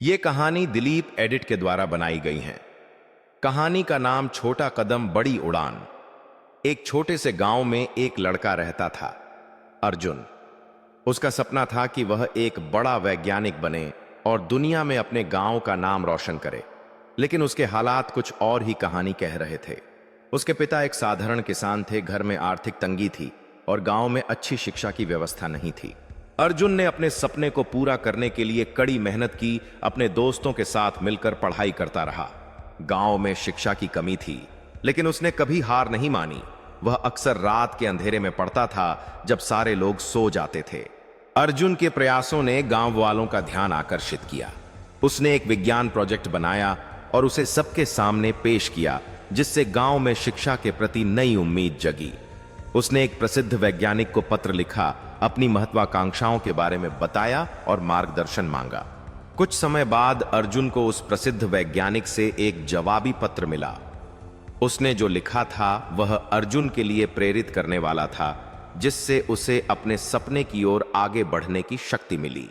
ये कहानी दिलीप एडिट के द्वारा बनाई गई है। कहानी का नाम छोटा कदम बड़ी उड़ान। एक छोटे से गांव में एक लड़का रहता था, अर्जुन। उसका सपना था कि वह एक बड़ा वैज्ञानिक बने और दुनिया में अपने गांव का नाम रोशन करे। लेकिन उसके हालात कुछ और ही कहानी कह रहे थे। उसके पिता एक साधारण किसान थे, घर में आर्थिक तंगी थी और गांव में अच्छी शिक्षा की व्यवस्था नहीं थी। अर्जुन ने अपने सपने को पूरा करने के लिए कड़ी मेहनत की, अपने दोस्तों के साथ मिलकर पढ़ाई करता रहा। गांव में शिक्षा की कमी थी, लेकिन उसने कभी हार नहीं मानी। वह अक्सर रात के अंधेरे में पढ़ता था, जब सारे लोग सो जाते थे। अर्जुन के प्रयासों ने गांव वालों का ध्यान आकर्षित किया। उसने एक विज्ञान प्रोजेक्ट बनाया और उसे सबके सामने पेश किया, जिससे गांव में शिक्षा के प्रति नई उम्मीद जगी। उसने एक प्रसिद्ध वैज्ञानिक को पत्र लिखा, अपनी महत्वाकांक्षाओं के बारे में बताया और मार्गदर्शन मांगा। कुछ समय बाद अर्जुन को उस प्रसिद्ध वैज्ञानिक से एक जवाबी पत्र मिला। उसने जो लिखा था वह अर्जुन के लिए प्रेरित करने वाला था, जिससे उसे अपने सपने की ओर आगे बढ़ने की शक्ति मिली।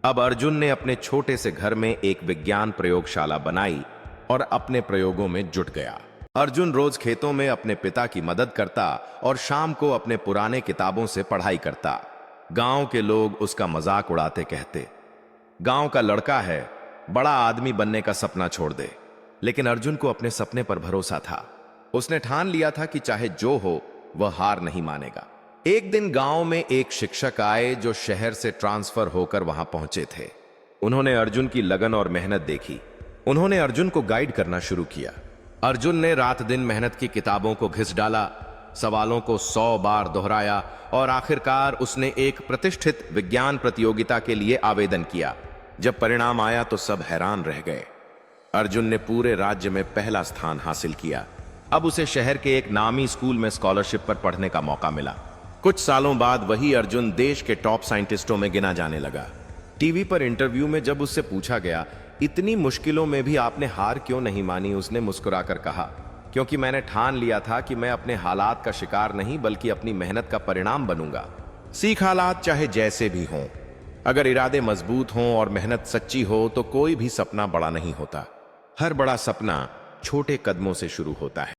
अब अर्जुन ने अपने छोटे से घर में एक विज्ञान प्रयोगशाला बनाई और अपने प्रयोगों में जुट गया। अर्जुन रोज खेतों में अपने पिता की मदद करता और शाम को अपने पुराने किताबों से पढ़ाई करता। गांव के लोग उसका मजाक उड़ाते, कहते, गांव का लड़का है, बड़ा आदमी बनने का सपना छोड़ दे। लेकिन अर्जुन को अपने सपने पर भरोसा था। उसने ठान लिया था कि चाहे जो हो, वह हार नहीं मानेगा। एक दिन गांव में एक शिक्षक आए जो शहर से ट्रांसफर होकर वहां पहुंचे थे। उन्होंने अर्जुन की लगन और मेहनत देखी। उन्होंने अर्जुन को गाइड करना शुरू किया। अर्जुन ने रात दिन मेहनत की, किताबों को घिस डाला, सवालों को 100 बार दोहराया और आखिरकार उसने एक प्रतिष्ठित विज्ञान प्रतियोगिता के लिए आवेदन किया। जब परिणाम आया तो सब हैरान रह गए। अर्जुन ने पूरे राज्य में पहला स्थान हासिल किया। अब उसे शहर के एक नामी स्कूल में स्कॉलरशिप पर पढ़ने का मौका मिला। कुछ सालों बाद वही अर्जुन देश के टॉप साइंटिस्टों में गिना जाने लगा। टीवी पर इंटरव्यू में जब उससे पूछा गया, इतनी मुश्किलों में भी आपने हार क्यों नहीं मानी, उसने मुस्कुराकर कहा, क्योंकि मैंने ठान लिया था कि मैं अपने हालात का शिकार नहीं बल्कि अपनी मेहनत का परिणाम बनूंगा। सीख हालात चाहे जैसे भी हों, अगर इरादे मजबूत हों और मेहनत सच्ची हो तो कोई भी सपना बड़ा नहीं होता। हर बड़ा सपना छोटे कदमों से शुरू होता है।